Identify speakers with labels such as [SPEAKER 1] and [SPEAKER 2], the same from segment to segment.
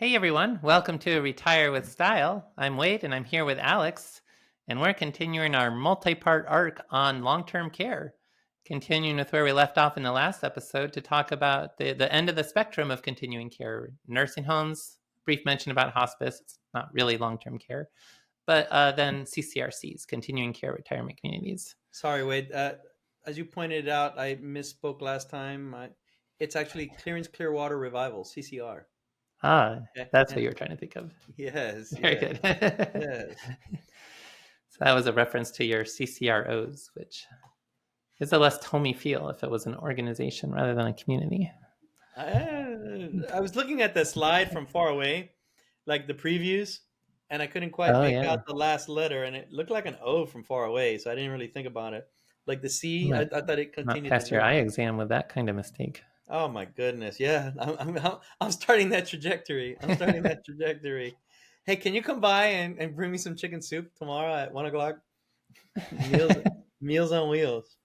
[SPEAKER 1] Hey everyone, welcome to Retire with Style. I'm Wade and I'm here with Alex, and we're continuing our multi part arc on long term care. Continuing with where we left off in the last episode to talk about the end of the spectrum of continuing care nursing homes, brief mention about hospice, it's not really long term care, but then CCRCs, continuing care retirement communities.
[SPEAKER 2] Sorry, Wade. As you pointed out, I misspoke last time. It's actually Clearance Clearwater Revival, CCR.
[SPEAKER 1] Ah,
[SPEAKER 2] Yeah.
[SPEAKER 1] that's what you were trying to think of.
[SPEAKER 2] Yes,
[SPEAKER 1] Very
[SPEAKER 2] yes,
[SPEAKER 1] good.
[SPEAKER 2] yes.
[SPEAKER 1] So that was a reference to your CCROs, which is a less homey feel if it was an organization rather than a community.
[SPEAKER 2] I was looking at the slide from far away, like the previews, and I couldn't quite
[SPEAKER 1] Oh,
[SPEAKER 2] make
[SPEAKER 1] yeah.
[SPEAKER 2] out the last letter, and it looked like an O from far away, so I didn't really think about it. Like the
[SPEAKER 1] You
[SPEAKER 2] C, I,
[SPEAKER 1] might
[SPEAKER 2] I thought it
[SPEAKER 1] not
[SPEAKER 2] continued to
[SPEAKER 1] pass your
[SPEAKER 2] move.
[SPEAKER 1] eye exam with that kind of mistake.
[SPEAKER 2] Oh my goodness, yeah, I'm starting that trajectory. I'm starting that trajectory. Hey, can you come by and bring me some chicken soup tomorrow at 1 o'clock? Meals, meals on wheels.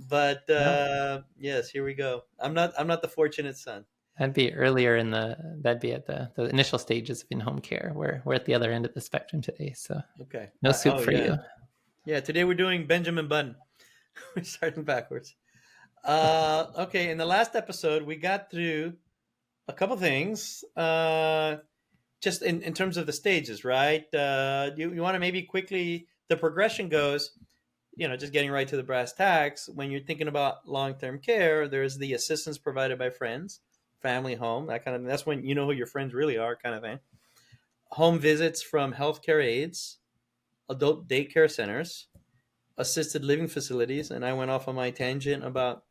[SPEAKER 2] But
[SPEAKER 1] Well,
[SPEAKER 2] yes, here we go. I'm not the fortunate son.
[SPEAKER 1] that'd be that'd be at the initial stages of in-home care. We're at the other end of the spectrum today, so
[SPEAKER 2] Okay.
[SPEAKER 1] no soup
[SPEAKER 2] Oh
[SPEAKER 1] for
[SPEAKER 2] yeah,
[SPEAKER 1] you.
[SPEAKER 2] yeah. Today we're doing Benjamin Button. We're starting backwards. Okay. In the last episode, we got through a couple things. Just in terms of the stages, right? You want to maybe quickly the progression goes. Just getting right to the brass tacks. When you're thinking about long-term care, there's the assistance provided by friends, family, home, that kind of thing. That's when you know who your friends really are, kind of thing. Home visits from healthcare aides, adult daycare centers, assisted living facilities, and I went off on my tangent about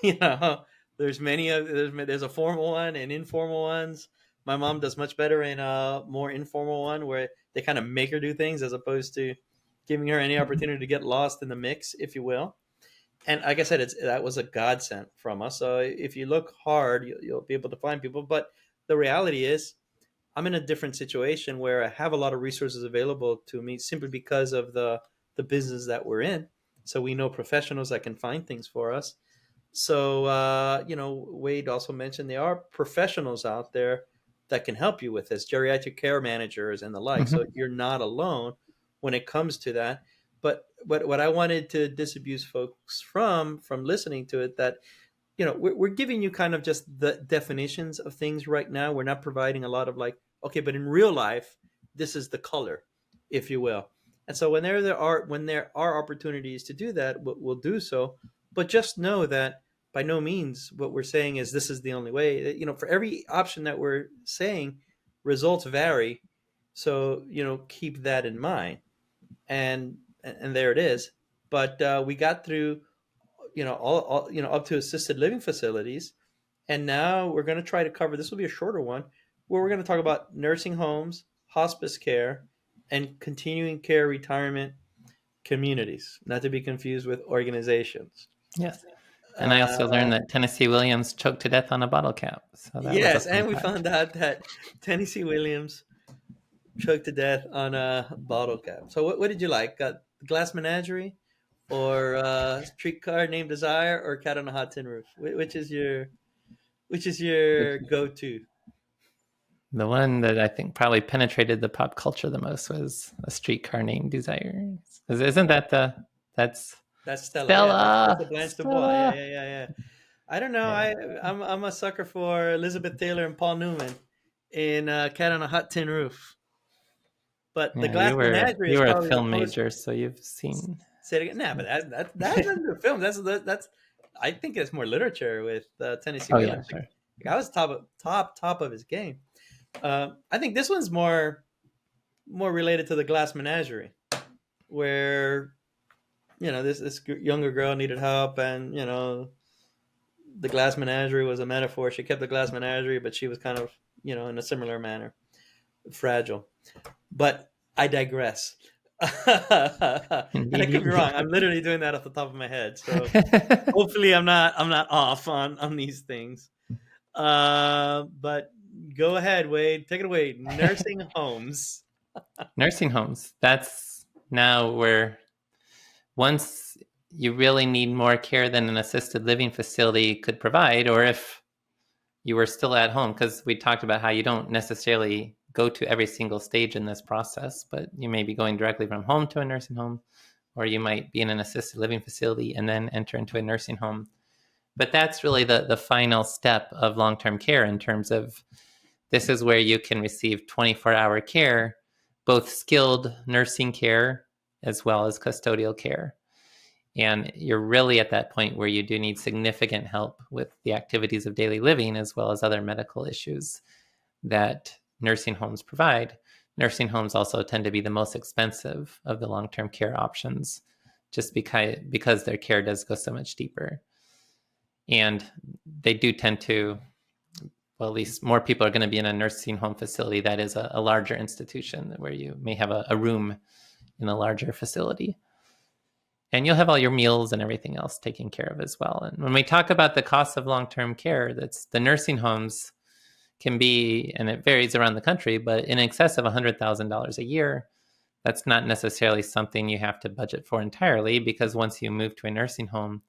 [SPEAKER 2] you know there's many of there's a formal one and informal ones. My mom does much better in a more informal one where they kind of make her do things as opposed to giving her any opportunity to get lost in the mix, if you will. And like I said, that was a godsend from us. So if you look hard, you'll be able to find people. But the reality is, I'm in a different situation where I have a lot of resources available to me simply because of the business that we're in. So we know professionals that can find things for us. So Wade also mentioned there are professionals out there that can help you with this, geriatric care managers and the like. So
[SPEAKER 1] Mm-hmm.
[SPEAKER 2] you're not alone when it comes to that. But what I wanted to disabuse folks from listening to it, that we're giving you kind of just the definitions of things right now. We're not providing a lot of like, okay, but in real life, this is the color, if you will. And so when there are opportunities to do that, we'll do so. But just know that by no means what we're saying is this is the only way. For every option that we're saying, results vary. So keep that in mind. And there it is. But we got through all up to assisted living facilities, and now we're going to try to cover, this will be a shorter one, where we're going to talk about nursing homes, hospice care, and continuing care retirement communities, not to be confused with organizations.
[SPEAKER 1] Yes. And I also
[SPEAKER 2] uh,
[SPEAKER 1] learned that Tennessee Williams choked to death on a bottle cap. So that was a
[SPEAKER 2] yes,
[SPEAKER 1] fun
[SPEAKER 2] and we
[SPEAKER 1] fact.
[SPEAKER 2] found out that Tennessee Williams choked to death on a bottle cap. So what did you like, glass menagerie, or streetcar named Desire, or cat on a hot tin roof? Which is your go-to?
[SPEAKER 1] The one that I think probably penetrated the pop culture the most was A Streetcar Named Desire. Isn't that that's
[SPEAKER 2] That's Stella. Yeah, that's the
[SPEAKER 1] Stella?
[SPEAKER 2] Blanche Dubois. Yeah,
[SPEAKER 1] Stella.
[SPEAKER 2] yeah, yeah, yeah. I don't know.
[SPEAKER 1] Yeah.
[SPEAKER 2] I'm a sucker for Elizabeth Taylor and Paul Newman in Cat on a Hot Tin Roof. But the
[SPEAKER 1] Yeah,
[SPEAKER 2] Glass Menagerie
[SPEAKER 1] you
[SPEAKER 2] is
[SPEAKER 1] were a
[SPEAKER 2] probably the
[SPEAKER 1] film
[SPEAKER 2] most.
[SPEAKER 1] major, so you've seen.
[SPEAKER 2] Say it again. Nah, but that's not the film. That's. I think it's more literature with Tennessee
[SPEAKER 1] Oh yeah,
[SPEAKER 2] Williams.
[SPEAKER 1] sure.
[SPEAKER 2] I was top of his game. I think this one's more related to the Glass Menagerie, where this younger girl needed help, and the Glass Menagerie was a metaphor. She kept the Glass Menagerie, but she was kind of in a similar manner fragile. But I digress. And I
[SPEAKER 1] Indeed,
[SPEAKER 2] could be
[SPEAKER 1] you
[SPEAKER 2] wrong. I'm
[SPEAKER 1] do.
[SPEAKER 2] literally doing that off the top of my head. So hopefully I'm not off on these things. But go ahead, Wade. Take it away. Nursing homes.
[SPEAKER 1] Nursing homes. That's now where once you really need more care than an assisted living facility could provide, or if you were still at home, because we talked about how you don't necessarily go to every single stage in this process, but you may be going directly from home to a nursing home, or you might be in an assisted living facility and then enter into a nursing home. But that's really the final step of long-term care, in terms of this is where you can receive 24-hour care, both skilled nursing care as well as custodial care. And you're really at that point where you do need significant help with the activities of daily living, as well as other medical issues that nursing homes provide. Nursing homes also tend to be the most expensive of the long-term care options, just because their care does go so much deeper. And they do tend to, well, at least more people are going to be in a nursing home facility that is a larger institution, where you may have a room in a larger facility. And you'll have all your meals and everything else taken care of as well. And when we talk about the cost of long-term care, that's the nursing homes can be, and it varies around the country, but in excess of $100,000 a year. That's not necessarily something you have to budget for entirely, because once you move to a nursing home,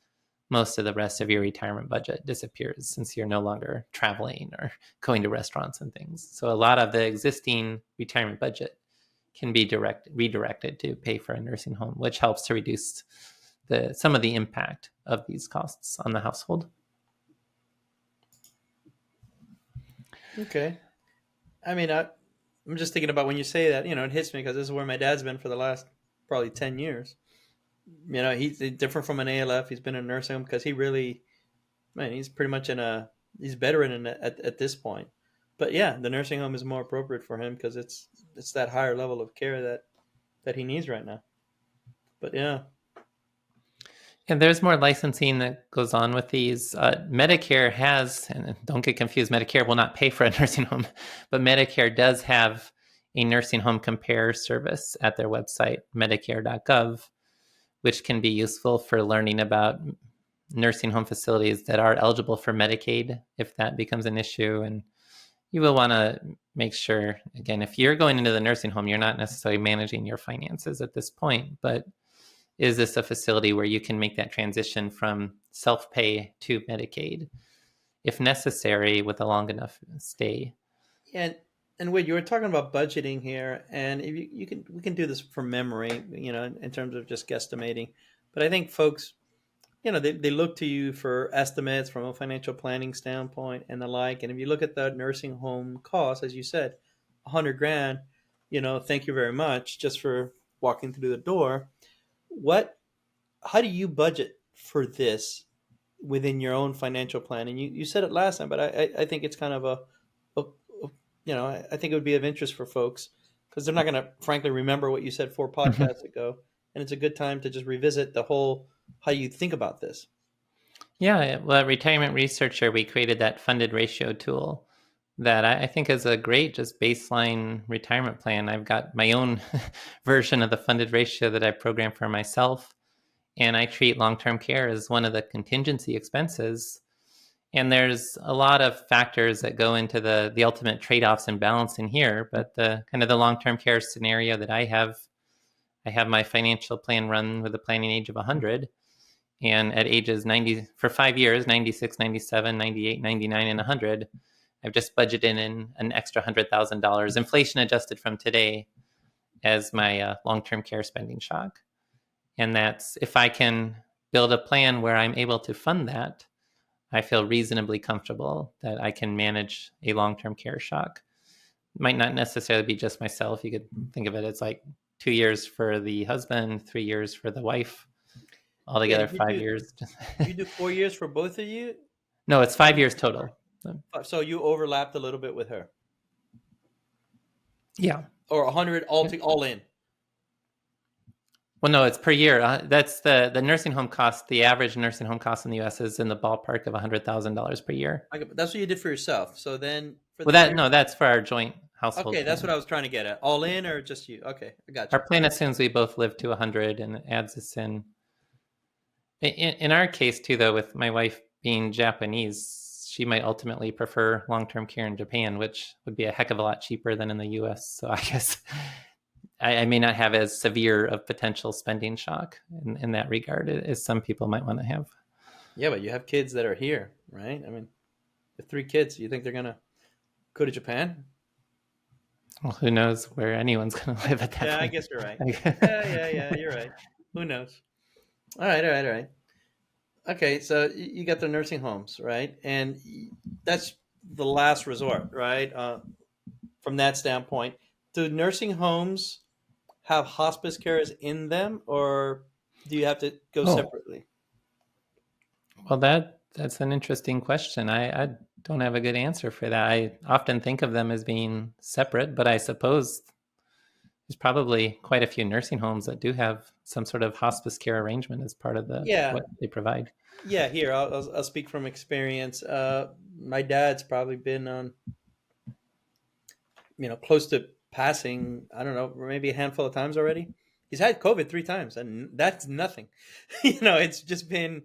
[SPEAKER 1] most of the rest of your retirement budget disappears, since you're no longer traveling or going to restaurants and things. So a lot of the existing retirement budget can be redirected to pay for a nursing home, which helps to reduce some of the impact of these costs on the household.
[SPEAKER 2] Okay. I mean, I'm just thinking about when you say that, it hits me because this is where my dad's been for the last probably 10 years. He's different from an ALF. He's been in a nursing home because he's pretty much he's veteran at this point. But yeah, the nursing home is more appropriate for him because it's that higher level of care that he needs right now. But yeah.
[SPEAKER 1] And there's more licensing that goes on with these. Medicare has, and don't get confused, Medicare will not pay for a nursing home, but Medicare does have a nursing home compare service at their website, medicare.gov, which can be useful for learning about nursing home facilities that are eligible for Medicaid, if that becomes an issue. And you will want to make sure, again, if you're going into the nursing home, you're not necessarily managing your finances at this point, but is this a facility where you can make that transition from self-pay to Medicaid, if necessary, with a long enough stay?
[SPEAKER 2] And Wade, you were talking about budgeting here, and if we can do this from memory, in terms of just guesstimating. But I think folks, they look to you for estimates from a financial planning standpoint and the like. And if you look at the nursing home cost, as you said, $100,000, thank you very much just for walking through the door. How do you budget for this within your own financial plan? And you said it last time, but I think it's kind of I think it would be of interest for folks because they're not going to frankly remember what you said 4 podcasts ago. And it's a good time to just revisit how you think about this.
[SPEAKER 1] Yeah, well, at Retirement Researcher, we created that funded ratio tool that I think is a great just baseline retirement plan. I've got my own version of the funded ratio that I program for myself, and I treat long-term care as one of the contingency expenses. And there's a lot of factors that go into the ultimate trade-offs and balancing here, but the kind of the long-term care scenario that I have my financial plan run with a planning age of 100. And at ages 90, for 5 years, 96, 97, 98, 99, and 100, I've just budgeted in an extra $100,000, inflation adjusted from today, as my long-term care spending shock. And that's, if I can build a plan where I'm able to fund that, I feel reasonably comfortable that I can manage a long-term care shock. It might not necessarily be just myself. You could think of it as like 2 years for the husband, 3 years for the wife, altogether 5 years.
[SPEAKER 2] You do 4 years for both of you?
[SPEAKER 1] No, it's 5 years total.
[SPEAKER 2] So you overlapped a little bit with her.
[SPEAKER 1] Yeah.
[SPEAKER 2] Or 100 all in.
[SPEAKER 1] Well, no, it's per year. That's the nursing home cost. The average nursing home cost in the U.S. is in the ballpark of $100,000 per year.
[SPEAKER 2] Okay, but that's what you did for yourself. So then,
[SPEAKER 1] that's for our joint household.
[SPEAKER 2] Okay, that's what I was trying to get at. All in or just you? Okay, I got you.
[SPEAKER 1] Our plan assumes we both live to 100 and adds this in. In our case too, though, with my wife being Japanese, she might ultimately prefer long-term care in Japan, which would be a heck of a lot cheaper than in the U.S. So I guess I may not have as severe of potential spending shock in that regard as some people might want to have.
[SPEAKER 2] Yeah, but you have kids that are here, right? I mean, With 3 kids, you think they're gonna go to Japan?
[SPEAKER 1] Well, who knows where anyone's going to live at that
[SPEAKER 2] Yeah, I
[SPEAKER 1] point?
[SPEAKER 2] guess you're right. Yeah. You're right. Who knows? All right. Okay, so you got the nursing homes, right? And that's the last resort, right? From that standpoint, do nursing homes have hospice cares in them, or do you have to go
[SPEAKER 1] Oh,
[SPEAKER 2] separately?
[SPEAKER 1] well, that's an interesting question. I don't have a good answer for that. I often think of them as being separate, but I suppose there's probably quite a few nursing homes that do have some sort of hospice care arrangement as part of the
[SPEAKER 2] Yeah,
[SPEAKER 1] what they provide.
[SPEAKER 2] yeah. Here, I'll speak from experience. My dad's probably been on, close to passing. I don't know, maybe a handful of times already. He's had COVID 3 times, and that's nothing. It's just been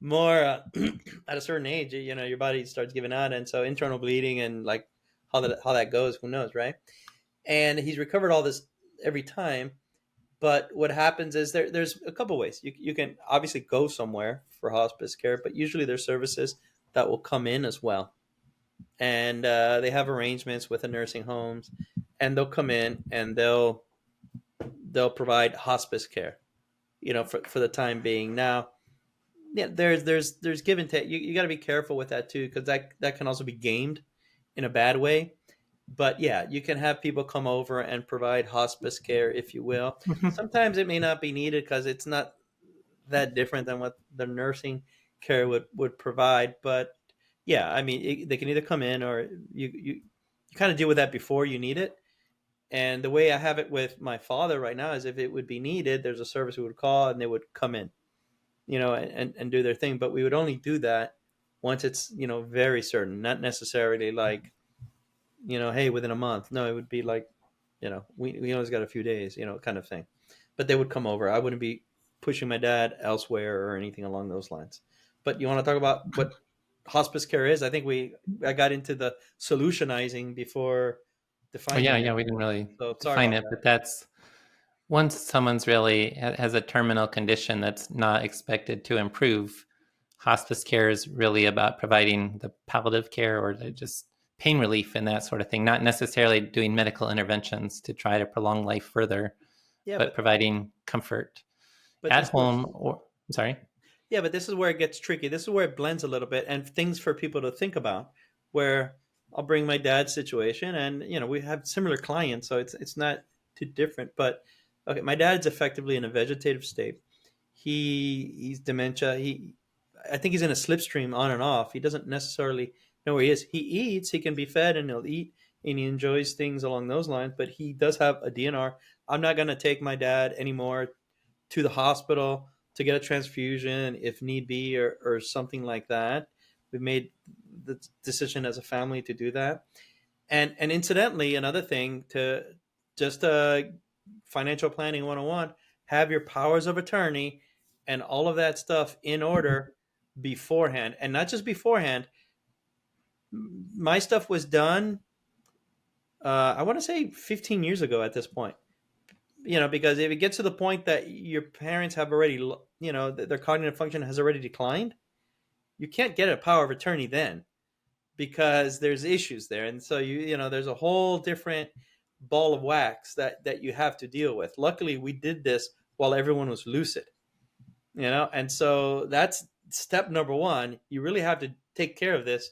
[SPEAKER 2] more at a certain age. Your body starts giving out, and so internal bleeding and like how that goes, who knows, right? And he's recovered all this every time. But what happens is there's a couple ways. You can obviously go somewhere for hospice care, but usually there's services that will come in as well, and they have arrangements with the nursing homes, and they'll come in and they'll provide hospice care, for the time being. Now, yeah, there's give and take. You got to be careful with that too, because that can also be gamed in a bad way. But yeah, you can have people come over and provide hospice care, if you will. Sometimes it may not be needed because it's not that different than what the nursing care would provide. But yeah, I mean, they can either come in, or you kind of deal with that before you need it. And the way I have it with my father right now is, if it would be needed, there's a service we would call and they would come in, and do their thing. But we would only do that once it's, very certain, not necessarily like, hey, within a month. No, it would be like, we always got a few days, kind of thing. But they would come over. I wouldn't be pushing my dad elsewhere or anything along those lines. But you want to talk about what hospice care is? I think I got into the solutionizing before
[SPEAKER 1] Oh, yeah,
[SPEAKER 2] defining it.
[SPEAKER 1] yeah, we didn't really
[SPEAKER 2] So sorry
[SPEAKER 1] define
[SPEAKER 2] about
[SPEAKER 1] it,
[SPEAKER 2] that.
[SPEAKER 1] but that's once someone's really has a terminal condition that's not expected to improve. Hospice care is really about providing the palliative care or just pain relief and that sort of thing, not necessarily doing medical interventions to try to prolong life further,
[SPEAKER 2] Yeah,
[SPEAKER 1] but providing comfort
[SPEAKER 2] but
[SPEAKER 1] at
[SPEAKER 2] this is
[SPEAKER 1] home or, I'm sorry.
[SPEAKER 2] yeah, but this is where it gets tricky. This is where it blends a little bit, and things for people to think about. Where I'll bring my dad's situation, and we have similar clients, so it's not too different. But okay, my dad's effectively in a vegetative state. He's dementia. I think he's in a slipstream on and off. He doesn't necessarily know where he is. He eats. He can be fed, and he'll eat, and he enjoys things along those lines. But he does have a DNR. I'm not going to take my dad anymore to the hospital to get a transfusion if need be, or something like that. We've made the decision as a family to do that. And incidentally, another thing, to just financial planning 101, have your powers of attorney and all of that stuff in order beforehand. And not just beforehand. My stuff was done, I want to say 15 years ago at this point. Because if it gets to the point that your parents have already, their cognitive function has already declined, you can't get a power of attorney then, because there's issues there. And so there's a whole different ball of wax that you have to deal with. Luckily, we did this while everyone was lucid, and so that's step number one. You really have to take care of this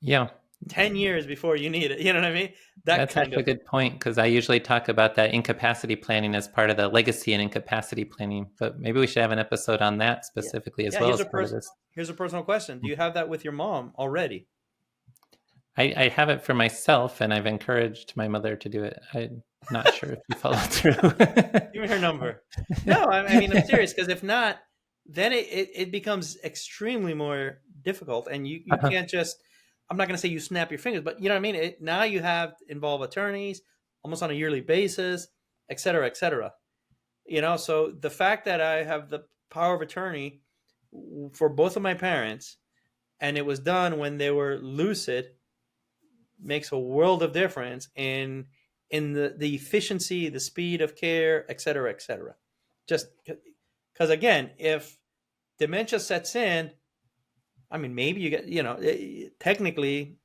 [SPEAKER 1] Yeah,
[SPEAKER 2] 10 years before you need it. You know what I mean? That
[SPEAKER 1] that's
[SPEAKER 2] kind
[SPEAKER 1] actually a
[SPEAKER 2] of.
[SPEAKER 1] good point because I usually talk about that incapacity planning as part of the legacy and incapacity planning. But maybe we should have an episode on that
[SPEAKER 2] Yeah.
[SPEAKER 1] specifically as
[SPEAKER 2] Yeah,
[SPEAKER 1] well as part of this.
[SPEAKER 2] here's a personal question. Do you have that with your mom already?
[SPEAKER 1] I have it for myself, and I've encouraged my mother to do it. I'm not sure if you follow through.
[SPEAKER 2] Give me her number. No, I mean, I'm serious, because if not, then it becomes extremely more difficult, and you
[SPEAKER 1] Uh-huh.
[SPEAKER 2] can't just. I'm not going to say you snap your fingers, but you know what I mean. Now you have involve attorneys almost on a yearly basis, et cetera, et cetera. So the fact that I have the power of attorney for both of my parents, and it was done when they were lucid, makes a world of difference in the efficiency, the speed of care, et cetera, et cetera. Just because, again, if dementia sets in, I mean, maybe you get, technically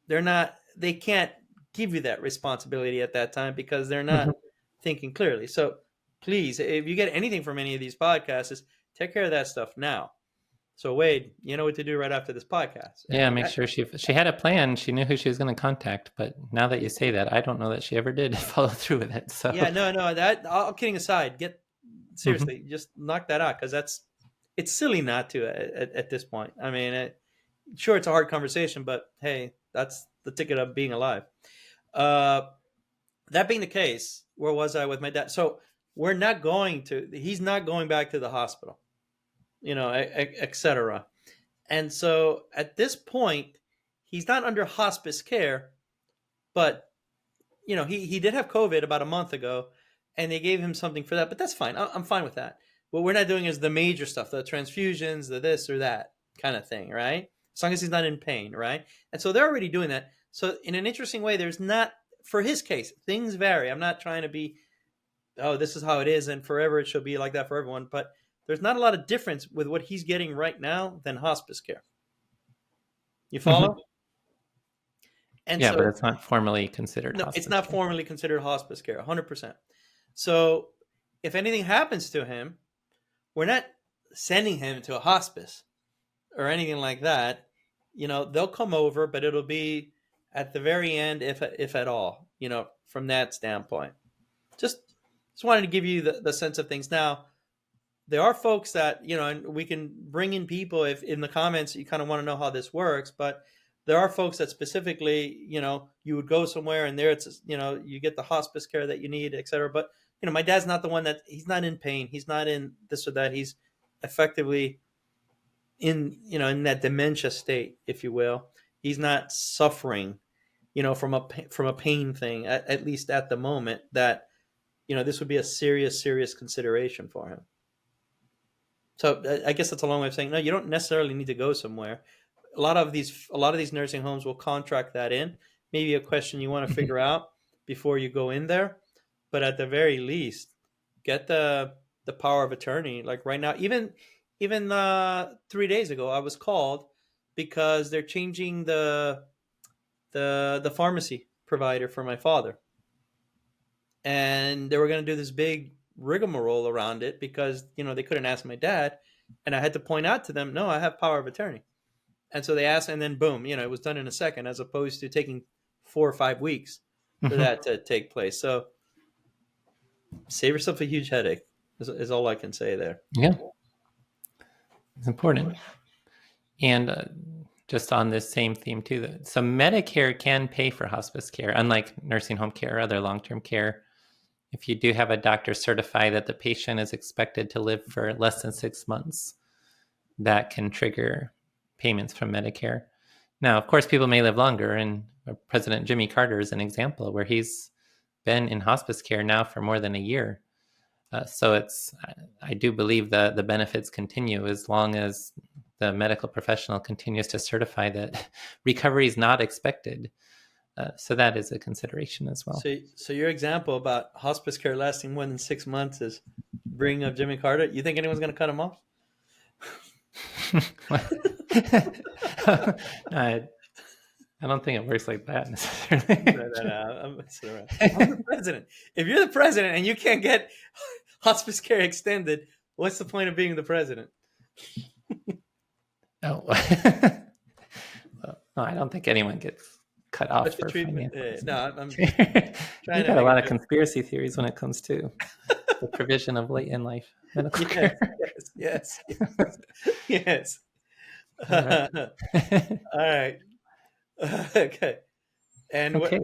[SPEAKER 2] they can't give you that responsibility at that time because they're not thinking clearly. So please, if you get anything from any of these podcasts, is take care of that stuff now. So Wade, you know what to do right after this podcast.
[SPEAKER 1] Yeah, make sure she had a plan. She knew who she was going to contact, but now that you say that, I don't know that she ever did follow through with it. So
[SPEAKER 2] yeah, no, that all kidding aside, seriously, just knock that out because it's silly not to at this point. I mean, sure, it's a hard conversation, but hey, that's the ticket of being alive. That being the case, where was I with my dad? So he's not going back to the hospital, etc. And so at this point, he's not under hospice care, but he did have COVID about a month ago, and they gave him something for that. But that's fine. I'm fine with that. What we're not doing is the major stuff, the transfusions, the this or that kind of thing, right? As long as he's not in pain, right? And so they're already doing that. So in an interesting way, there's not, for his case, things vary. I'm not trying to be, oh, this is how it is, and forever it should be like that for everyone. But there's not a lot of difference with what he's getting right now than hospice care. You follow?
[SPEAKER 1] And yeah, so, but it's not formally considered
[SPEAKER 2] hospice care. It's not formally considered hospice care, 100%. So if anything happens to him, we're not sending him to a hospice or anything like that. They'll come over, but it'll be at the very end, if at all, from that standpoint. Just wanted to give you the sense of things. Now, there are folks that, and we can bring in people if in the comments you kind of want to know how this works, but there are folks that specifically, you would go somewhere and there it's, you get the hospice care that you need, et cetera. But, my dad's not the one he's not in pain. He's not in this or that. He's effectively in that dementia state, if you will. He's not suffering, from a pain thing, at least at the moment that, this would be a serious consideration for him. So I guess that's a long way of saying, no, you don't necessarily need to go somewhere. A lot of these nursing homes will contract that in. Maybe a question you want to figure out before you go in there. But at the very least, get the power of attorney. Like right now, even 3 days ago, I was called because they're changing the pharmacy provider for my father. And they were going to do this big rigmarole around it because, they couldn't ask my dad. And I had to point out to them, no, I have power of attorney. And so they asked, and then boom, it was done in a second, as opposed to taking 4 or 5 weeks for that to take place. So save yourself a huge headache is all I can say there.
[SPEAKER 1] Yeah. It's important. And just on this same theme too, so Medicare can pay for hospice care, unlike nursing home care or other long-term care. If you do have a doctor certify that the patient is expected to live for less than 6 months, that can trigger payments from Medicare. Now, of course, people may live longer, and President Jimmy Carter is an example where he's been in hospice care now for more than a year. So I do believe that the benefits continue as long as the medical professional continues to certify that recovery is not expected. So that is a consideration as well.
[SPEAKER 2] So your example about hospice care lasting more than 6 months is bringing up Jimmy Carter. You think anyone's going to cut him off?
[SPEAKER 1] I don't think it works like that necessarily.
[SPEAKER 2] No, I'm the president. If you're the president and you can't get hospice care extended, what's the point of being the president?
[SPEAKER 1] Oh, well, no, I don't think anyone gets cut off for treatment.
[SPEAKER 2] No, I'm
[SPEAKER 1] trying You've got a lot of conspiracy theories when it comes to the provision of late in life medical care.
[SPEAKER 2] Yes. All right. Okay. And
[SPEAKER 1] okay.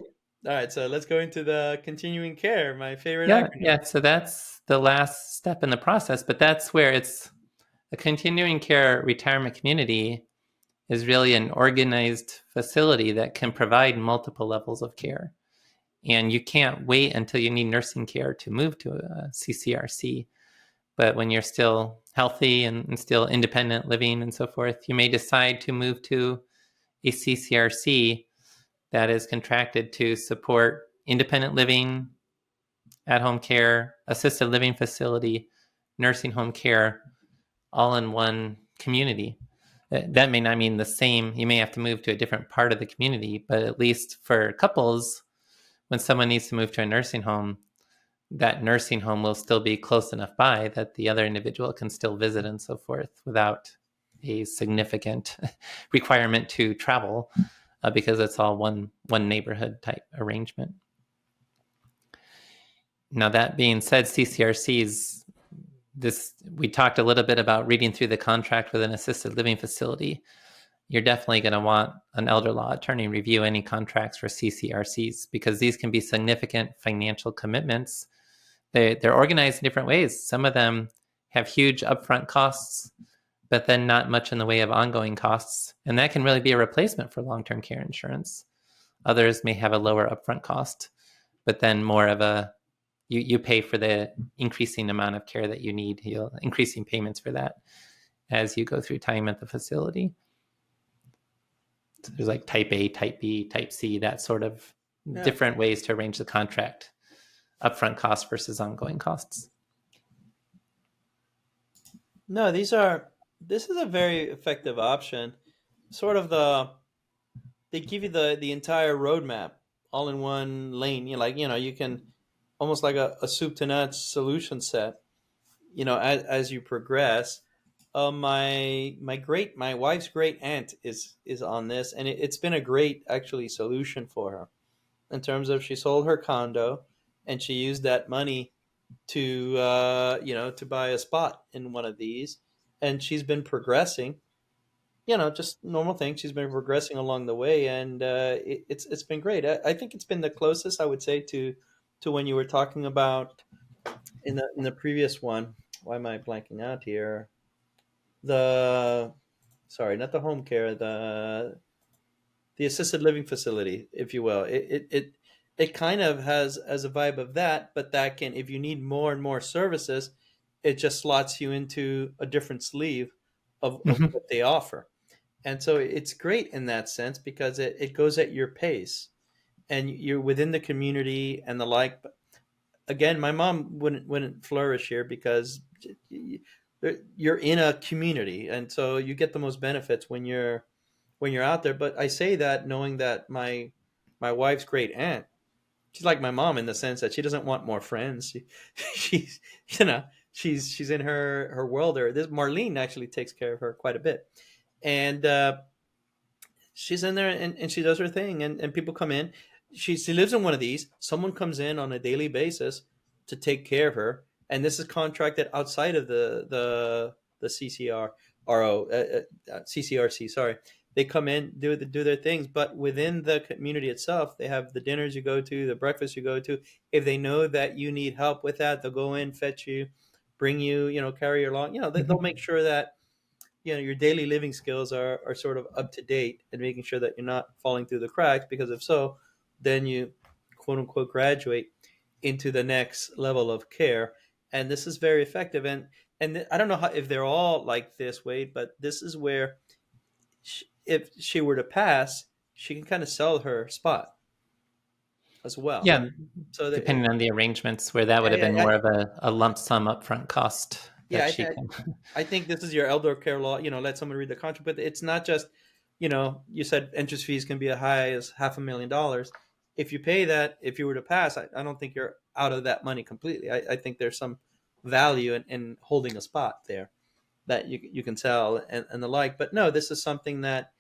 [SPEAKER 2] All right. So let's go into the continuing care, my favorite
[SPEAKER 1] acronym.
[SPEAKER 2] acronym.
[SPEAKER 1] Yeah. So that's the last step in the process, but that's where it's a continuing care retirement community is really an organized facility that can provide multiple levels of care. And you can't wait until you need nursing care to move to a CCRC. But when you're still healthy and still independent living and so forth, you may decide to move to a CCRC that is contracted to support independent living, at-home care, assisted living facility, nursing home care, all in one community. That may not mean the same. You may have to move to a different part of the community, but at least for couples, when someone needs to move to a nursing home, that nursing home will still be close enough by that the other individual can still visit and so forth without a significant requirement to travel, because it's all one neighborhood type arrangement. Now, that being said, CCRCs, we talked a little bit about reading through the contract with an assisted living facility. You're definitely going to want an elder law attorney review any contracts for CCRCs, because these can be significant financial commitments. They're organized in different ways. Some of them have huge upfront costs, but then not much in the way of ongoing costs. And that can really be a replacement for long-term care insurance. Others may have a lower upfront cost, but then more of a, you pay for the increasing amount of care that you need, increasing payments for that as you go through time at the facility. So there's like type A, type B, type C, that sort of different ways to arrange the contract. Upfront costs versus ongoing costs.
[SPEAKER 2] No, this is a very effective option. Sort of they give you the entire roadmap all in one lane. You can almost like a soup to nuts solution set. As you progress. My wife's great aunt is on this, and it's been a great actually solution for her in terms of she sold her condo and she used that money to to buy a spot in one of these, and she's been progressing, just normal thing. She's been progressing along the way, and it's been great. I think it's been the closest, I would say, to when you were talking about in the previous one. Why am I blanking out here? Sorry, not the home care, the assisted living facility, if you will. It kind of has as a vibe of that, but that can, if you need more and more services, it just slots you into a different sleeve of what they offer. And so it's great in that sense because it goes at your pace and you're within the community and the like. But again, my mom wouldn't flourish here because you're in a community, and so you get the most benefits when you're out there. But I say that knowing that my wife's great aunt, she's like my mom in the sense that she doesn't want more friends. She's she's in her world there. This Marlene actually takes care of her quite a bit, and she's in there and she does her thing, and people come in. She lives in one of these. Someone comes in on a daily basis to take care of her, and this is contracted outside of the CCRC. Sorry, they come in, do their things, but within the community itself, they have the dinners you go to, the breakfast you go to. If they know that you need help with that, they'll go in, fetch you, bring you, carry you along. They'll make sure that your daily living skills are sort of up to date and making sure that you're not falling through the cracks, because if so, then you quote unquote graduate into the next level of care. And this is very effective. And I don't know if they're all like this, Wade, but this is where if she were to pass, she can kind of sell her spot as well.
[SPEAKER 1] Yeah, so depending on the arrangements, where that would have been more of a lump sum upfront cost.
[SPEAKER 2] I think this is your elder care law. Let someone read the contract, but it's not just, you said interest fees can be as high as $500,000. If you pay that, if you were to pass, I don't think you're out of that money completely. I think there's some value in holding a spot there that you can sell and the like. But no, this is something that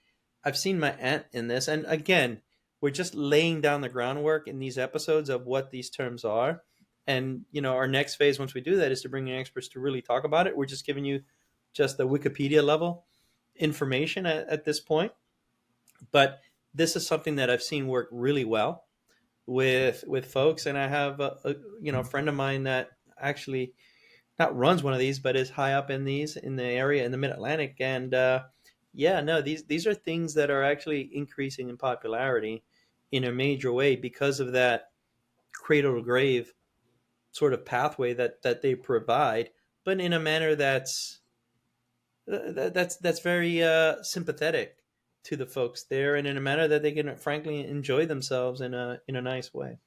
[SPEAKER 2] I've seen my aunt in this. And again, we're just laying down the groundwork in these episodes of what these terms are. And, our next phase, once we do that, is to bring in experts to really talk about it. We're just giving you just the Wikipedia level information at this point. But this is something that I've seen work really well with folks. And I have a friend of mine that actually not runs one of these, but is high up in the area in the Mid-Atlantic. And these are things that are actually increasing in popularity in a major way because of that cradle to grave sort of pathway that they provide, but in a manner that's very sympathetic to the folks there, and in a manner that they can frankly enjoy themselves in a nice way.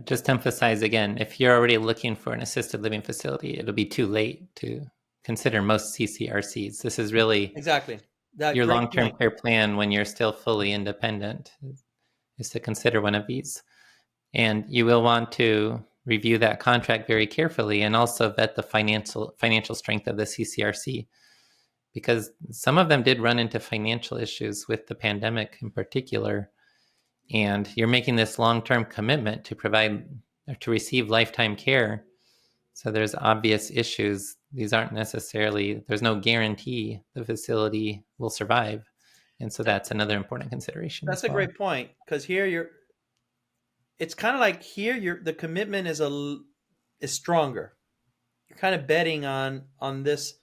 [SPEAKER 1] Just to emphasize again, if you're already looking for an assisted living facility, it'll be too late to consider most CCRCs. This is really
[SPEAKER 2] Exactly. That
[SPEAKER 1] your
[SPEAKER 2] great
[SPEAKER 1] long-term
[SPEAKER 2] point.
[SPEAKER 1] care plan when you're still fully independent, is to consider one of these. And you will want to review that contract very carefully and also vet the financial strength of the CCRC, because some of them did run into financial issues with the pandemic in particular. And you're making this long-term commitment to provide or to receive lifetime care. So there's obvious issues. These aren't necessarily, there's no guarantee the facility will survive. And so
[SPEAKER 2] That,
[SPEAKER 1] that's another important consideration
[SPEAKER 2] that's
[SPEAKER 1] as
[SPEAKER 2] a
[SPEAKER 1] well.
[SPEAKER 2] great point, because here it's kind of like here the commitment is stronger. You're kind of betting on this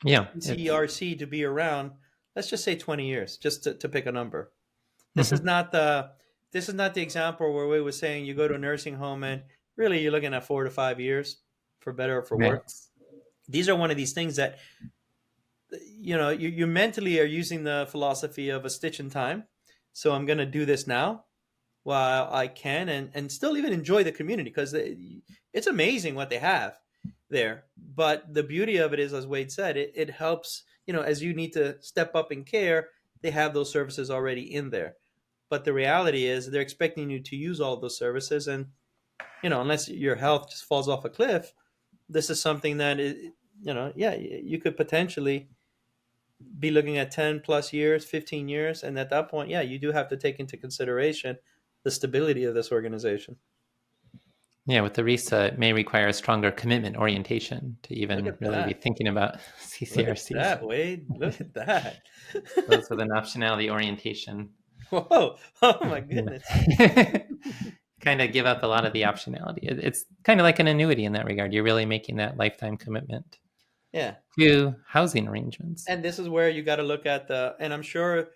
[SPEAKER 1] Yeah, it's
[SPEAKER 2] CCRC to be around. Let's just say 20 years, just to pick a number. This is
[SPEAKER 1] mhm,
[SPEAKER 2] not the this is not the example where we were saying you go to a nursing home and really you're looking at 4 to 5 years, for better or for worse.
[SPEAKER 1] max.
[SPEAKER 2] These are one of these things that you mentally are using the philosophy of a stitch in time. So I'm going to do this now while I can, and still even enjoy the community, because it's amazing what they have there. But the beauty of it is, as Wade said, it helps, as you need to step up in care, they have those services already in there. But the reality is they're expecting you to use all those services. And, unless your health just falls off a cliff, this is something that, yeah, you could potentially be looking at 10 plus years, 15 years. And at that point, yeah, you do have to take into consideration the stability of this organization.
[SPEAKER 1] Yeah, with the RISA, it may require a stronger commitment orientation to
[SPEAKER 2] Look
[SPEAKER 1] even
[SPEAKER 2] at
[SPEAKER 1] really be
[SPEAKER 2] that.
[SPEAKER 1] thinking about
[SPEAKER 2] Look at
[SPEAKER 1] CCRCs.
[SPEAKER 2] that, Wade. Look at that.
[SPEAKER 1] Those with an optionality orientation.
[SPEAKER 2] Whoa. Oh, my goodness.
[SPEAKER 1] Kind of give up a lot of the optionality. It's kind of like an annuity in that regard. You're really making that lifetime commitment
[SPEAKER 2] Yeah.
[SPEAKER 1] to housing arrangements.
[SPEAKER 2] And this is where you got to look at and I'm sure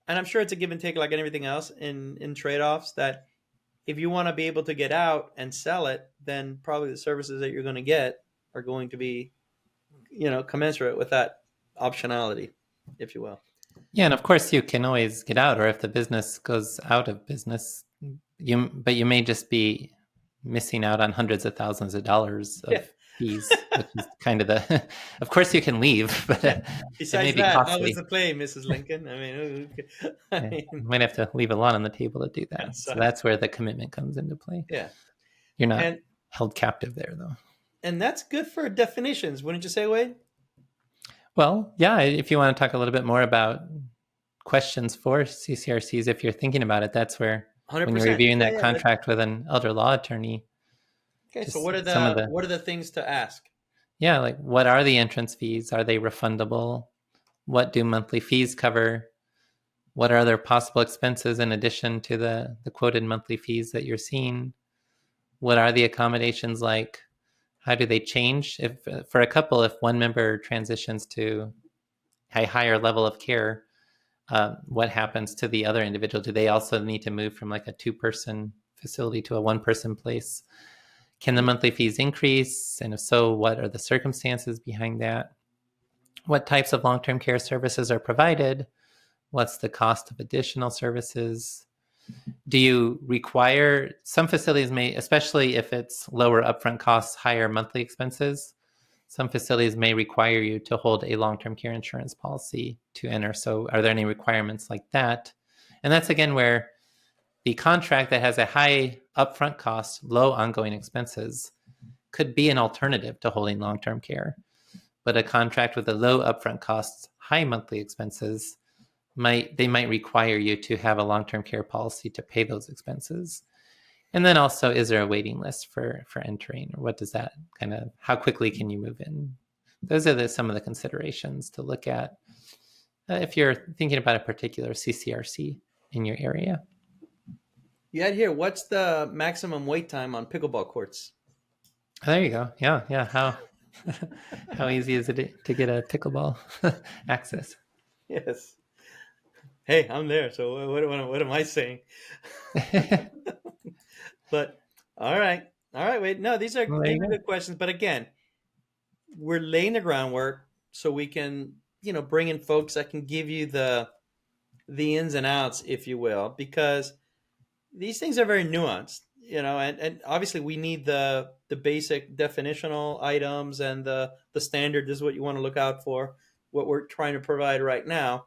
[SPEAKER 2] it's a give and take like everything else in trade-offs, that if you want to be able to get out and sell it, then probably the services that you're going to get are going to be, commensurate with that optionality, if you will.
[SPEAKER 1] Yeah, and of course you can always get out, or if the business goes out of business, you may just be missing out on hundreds of thousands of dollars
[SPEAKER 2] Yeah.
[SPEAKER 1] of fees, which is kind of the. Of course, you can leave, but
[SPEAKER 2] Yeah.
[SPEAKER 1] it may
[SPEAKER 2] Besides
[SPEAKER 1] be
[SPEAKER 2] that, how was
[SPEAKER 1] costly.
[SPEAKER 2] the play, Mrs. Lincoln? I mean, I
[SPEAKER 1] Yeah,
[SPEAKER 2] mean,
[SPEAKER 1] you might have to leave a lot on the table to do that. So
[SPEAKER 2] sorry.
[SPEAKER 1] that's where the commitment comes into play.
[SPEAKER 2] Yeah.
[SPEAKER 1] You're not
[SPEAKER 2] And
[SPEAKER 1] held captive there, though.
[SPEAKER 2] and that's good for definitions, wouldn't you say, Wade?
[SPEAKER 1] Well, yeah, if you want to talk a little bit more about questions for CCRCs, if you're thinking about it, that's where when you're
[SPEAKER 2] 100%.
[SPEAKER 1] reviewing
[SPEAKER 2] Yeah,
[SPEAKER 1] that
[SPEAKER 2] yeah.
[SPEAKER 1] contract with an elder law attorney,
[SPEAKER 2] Okay, so
[SPEAKER 1] just
[SPEAKER 2] what are
[SPEAKER 1] some of
[SPEAKER 2] the
[SPEAKER 1] the,
[SPEAKER 2] what are the things to ask?
[SPEAKER 1] yeah, like what are the entrance fees? Are they refundable? What do monthly fees cover? What are other possible expenses in addition to the quoted monthly fees that you're seeing? What are the accommodations like? How do they change? If for a couple, if one member transitions to a higher level of care, what happens to the other individual? Do they also need to move from like a 2-person facility to a 1-person place? Can the monthly fees increase? And if so, what are the circumstances behind that? What types of long-term care services are provided? What's the cost of additional services? Do you require, some facilities may, especially if it's lower upfront costs, higher monthly expenses, some facilities may require you to hold a long-term care insurance policy to enter. So are there any requirements like that? And that's again where the contract that has a high upfront cost, low ongoing expenses could be an alternative to holding long-term care. But a contract with a low upfront costs, high monthly expenses, might require you to have a long-term care policy to pay those expenses. And then also, is there a waiting list for entering, or what does that kind of, how quickly can you move in? Those are some of the considerations to look at if you're thinking about a particular CCRC in your area.
[SPEAKER 2] You had here, what's the maximum wait time on pickleball courts?
[SPEAKER 1] Oh, there you go. Yeah, yeah. How easy is it to get a pickleball access?
[SPEAKER 2] Yes. Hey, I'm there. So what am I saying? But all right, Wait, no, these are
[SPEAKER 1] Well, there
[SPEAKER 2] these
[SPEAKER 1] you
[SPEAKER 2] are
[SPEAKER 1] go.
[SPEAKER 2] good questions. But again, we're laying the groundwork so we can bring in folks that can give you the ins and outs, if you will, because these things are very nuanced. and obviously we need the basic definitional items and the standard. This is what you want to look out for, what we're trying to provide right now.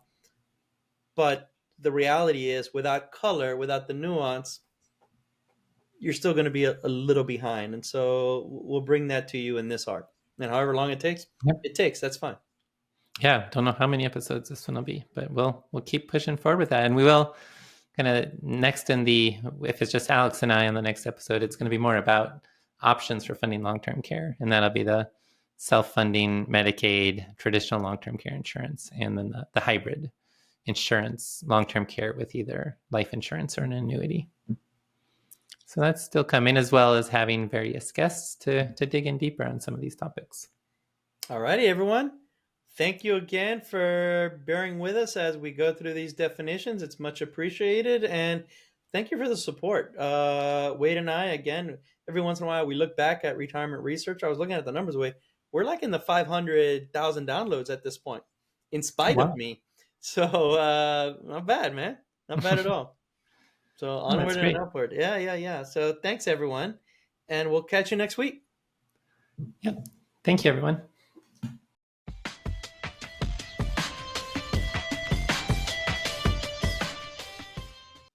[SPEAKER 2] But the reality is, without color, without the nuance, you're still going to be a little behind. And so we'll bring that to you in this arc. And however long it takes,
[SPEAKER 1] Yep.
[SPEAKER 2] it takes. That's fine.
[SPEAKER 1] Yeah, don't know how many episodes this one will be, but we'll keep pushing forward with that, and we will kind of next if it's just Alex and I on the next episode, it's going to be more about options for funding long-term care, and that'll be the self-funding Medicaid, traditional long-term care insurance, and then the hybrid insurance long-term care with either life insurance or an annuity. So that's still coming, as well as having various guests to dig in deeper on some of these topics.
[SPEAKER 2] All righty, everyone. Thank you again for bearing with us as we go through these definitions. It's much appreciated. And thank you for the support. Wade and I, again, every once in a while, we look back at retirement research. I was looking at the numbers, Wade. We're like in the 500,000 downloads at this point, in spite of me. So not bad, man. Not bad at all. So onward and upward. Yeah. So thanks, everyone. And we'll catch you next week.
[SPEAKER 1] Yep. Thank you, everyone.